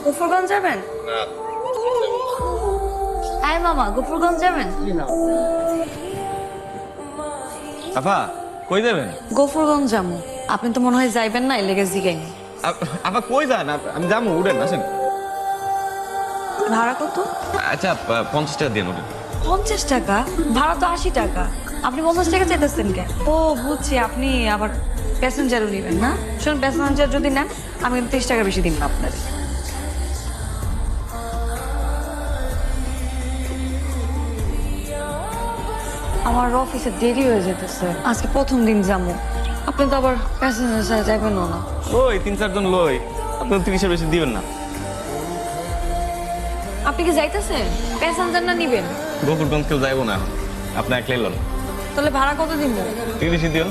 গোফরগঞ্জ যাবেন? হ্যাঁ মামা, গোফরগঞ্জ যাবেন? আপা কই যাবেন? গোফরগঞ্জ যাবো। আপনি তো মনে হয় যাইবেন না, এলেগে জিগাইনি। আপা কই যান? আমি যাবো, উঠেন আসেন। ভাড়া কত? আচ্ছা 50 টাকা দিন উঠেন। 50 টাকা? ভাড়া তো 80 টাকা। আপনি 50 টাকা চাইতেছেন কেন? ও বুঝছি, আপনি আবার প্যাসেঞ্জারও নেবেন না। শুনুন, প্যাসেঞ্জার যদি নেন আমি 30 টাকা বেশি দিন আপনার। আমার অফিসে দেরি হয়ে যেতেছে, আজকে প্রথম দিন যাবো। আপনি তো আবার প্যাসেঞ্জার ছাড়া যাবেন না। ওই 3-4 জন লই, আপনি 30-এর বেশি দিবেন না। আপনি কি যাইতেছেন? প্যাসেঞ্জার না নিবেন? গোকুলগঞ্জ কেউ যাইবো না এখন, আপনি একলাই লন। তাহলে ভাড়া কত দিব? 30-ই দিন।